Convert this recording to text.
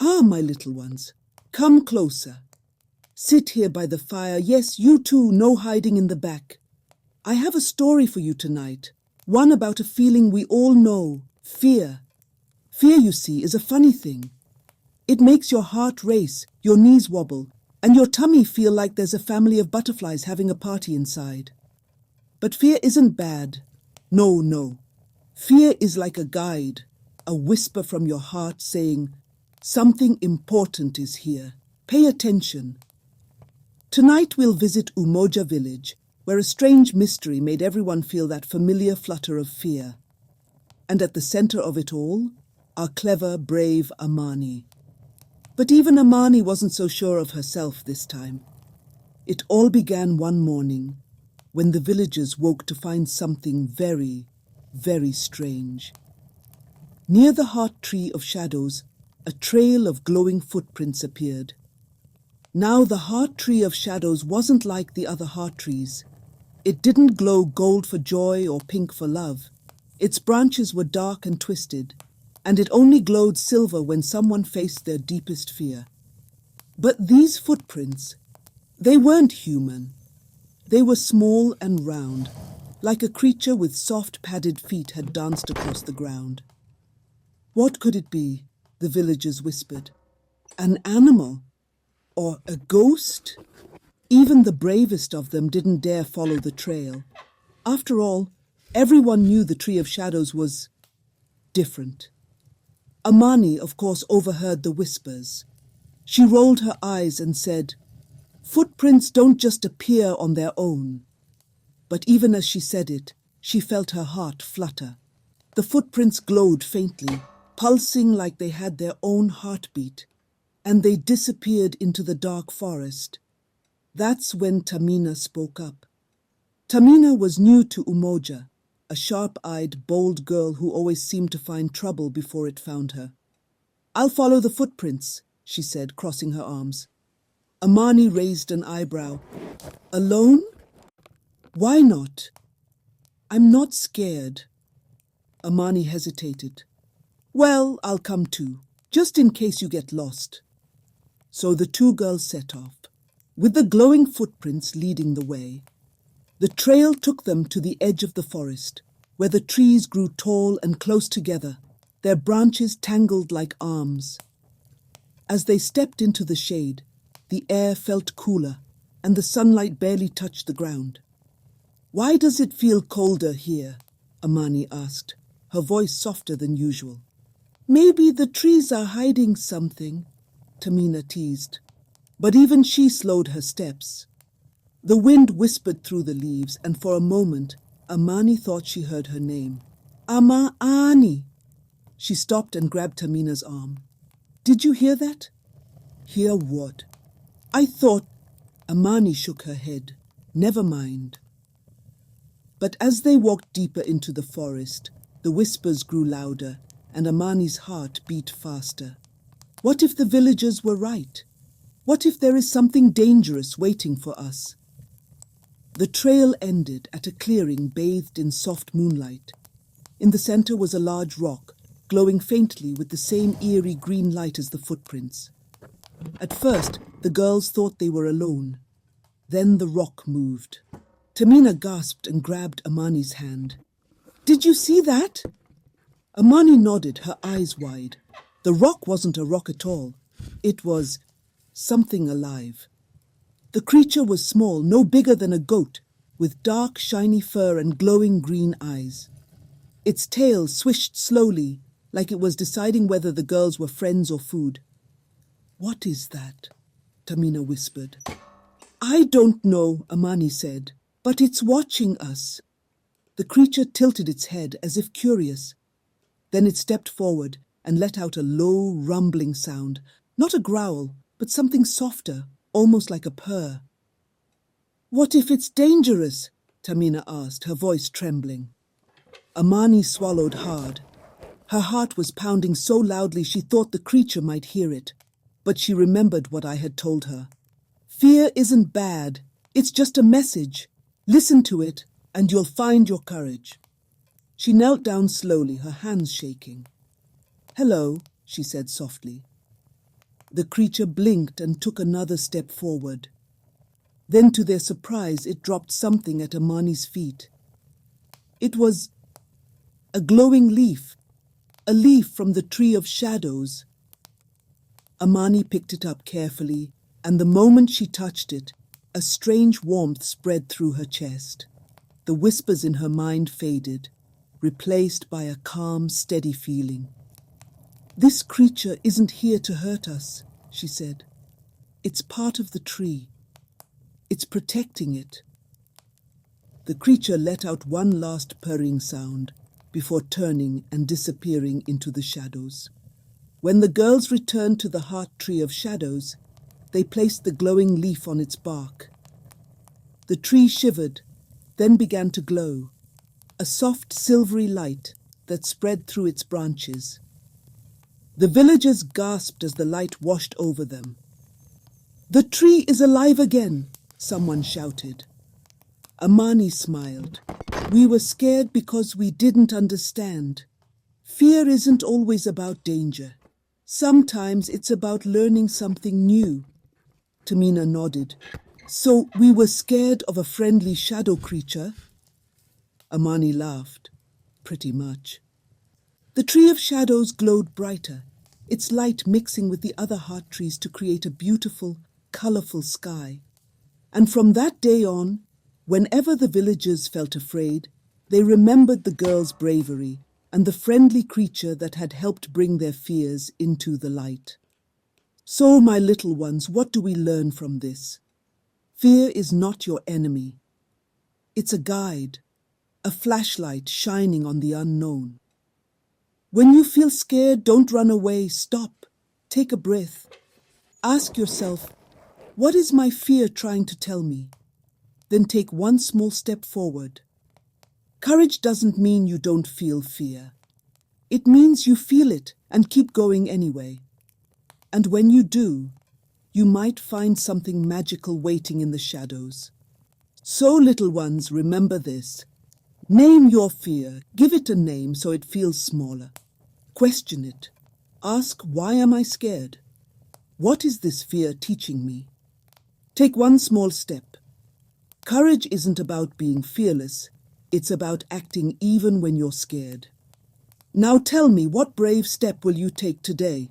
Ah, my little ones, come closer. Sit here by the fire. Yes, you too, no hiding in the back. I have a story for you tonight, one about a feeling we all know, fear. Fear, you see, is a funny thing. It makes your heart race, your knees wobble, and your tummy feel like there's a family of butterflies having a party inside. But fear isn't bad. No, no. Fear is like a guide, a whisper from your heart saying, something important is here. Pay attention. Tonight we'll visit Umoja Village, where a strange mystery made everyone feel that familiar flutter of fear. And at the center of it all, our clever, brave Amani. But even Amani wasn't so sure of herself this time. It all began one morning, when the villagers woke to find something very, very strange. Near the heart tree of shadows, a trail of glowing footprints appeared. Now the heart tree of shadows wasn't like the other heart trees. It didn't glow gold for joy or pink for love. Its branches were dark and twisted, and it only glowed silver when someone faced their deepest fear. But these footprints, they weren't human. They were small and round, like a creature with soft padded feet had danced across the ground. What could it be? The villagers whispered. An animal? Or a ghost? Even the bravest of them didn't dare follow the trail. After all, everyone knew the Tree of Shadows was different. Amani, of course, overheard the whispers. She rolled her eyes and said, "Footprints don't just appear on their own." But even as she said it, she felt her heart flutter. The footprints glowed faintly, pulsing like they had their own heartbeat, and they disappeared into the dark forest. That's when Tamina spoke up. Tamina was new to Umoja, a sharp-eyed, bold girl who always seemed to find trouble before it found her. "I'll follow the footprints," she said, crossing her arms. Amani raised an eyebrow. "Alone? Why not?" "I'm not scared." Amani hesitated. "Well, I'll come too, just in case you get lost." So the two girls set off, with the glowing footprints leading the way. The trail took them to the edge of the forest, where the trees grew tall and close together, their branches tangled like arms. As they stepped into the shade, the air felt cooler, and the sunlight barely touched the ground. "Why does it feel colder here?" Amani asked, her voice softer than usual. "Maybe the trees are hiding something," Tamina teased. But even she slowed her steps. The wind whispered through the leaves, and for a moment, Amani thought she heard her name. "Amani!" She stopped and grabbed Tamina's arm. "Did you hear that?" "Hear what?" "I thought—" Amani shook her head. "Never mind." But as they walked deeper into the forest, the whispers grew louder, and Amani's heart beat faster. What if the villagers were right? What if there is something dangerous waiting for us? The trail ended at a clearing bathed in soft moonlight. In the center was a large rock, glowing faintly with the same eerie green light as the footprints. At first, the girls thought they were alone. Then the rock moved. Tamina gasped and grabbed Amani's hand. "Did you see that?" Amani nodded, her eyes wide. The rock wasn't a rock at all. It was something alive. The creature was small, no bigger than a goat, with dark, shiny fur and glowing green eyes. Its tail swished slowly, like it was deciding whether the girls were friends or food. "What is that?" Tamina whispered. "I don't know," Amani said, "but it's watching us." The creature tilted its head as if curious. Then it stepped forward and let out a low, rumbling sound, not a growl, but something softer, almost like a purr. "What if it's dangerous?" Tamina asked, her voice trembling. Amani swallowed hard. Her heart was pounding so loudly she thought the creature might hear it, but she remembered what I had told her. "Fear isn't bad, it's just a message. Listen to it, and you'll find your courage." She knelt down slowly, her hands shaking. "Hello," she said softly. The creature blinked and took another step forward. Then, to their surprise, it dropped something at Amani's feet. It was a glowing leaf, a leaf from the tree of shadows. Amani picked it up carefully, and the moment she touched it, a strange warmth spread through her chest. The whispers in her mind faded, replaced by a calm, steady feeling. "This creature isn't here to hurt us," she said. "It's part of the tree. It's protecting it." The creature let out one last purring sound before turning and disappearing into the shadows. When the girls returned to the heart tree of shadows, they placed the glowing leaf on its bark. The tree shivered, then began to glow, a soft silvery light that spread through its branches. The villagers gasped as the light washed over them. "The tree is alive again!" someone shouted. Amani smiled. "We were scared because we didn't understand. Fear isn't always about danger. Sometimes it's about learning something new." Tamina nodded. "So we were scared of a friendly shadow creature?" Amani laughed. "Pretty much." The tree of shadows glowed brighter, its light mixing with the other heart trees to create a beautiful, colorful sky. And from that day on, whenever the villagers felt afraid, they remembered the girls' bravery and the friendly creature that had helped bring their fears into the light. So, my little ones, what do we learn from this? Fear is not your enemy. It's a guide, a flashlight shining on the unknown. When you feel scared, don't run away. Stop. Take a breath. Ask yourself, what is my fear trying to tell me? Then take one small step forward. Courage doesn't mean you don't feel fear. It means you feel it and keep going anyway. And when you do, you might find something magical waiting in the shadows. So, little ones, remember this. Name your fear. Give it a name so it feels smaller. Question it. Ask, why am I scared? What is this fear teaching me? Take one small step. Courage isn't about being fearless. It's about acting even when you're scared. Now tell me, what brave step will you take today?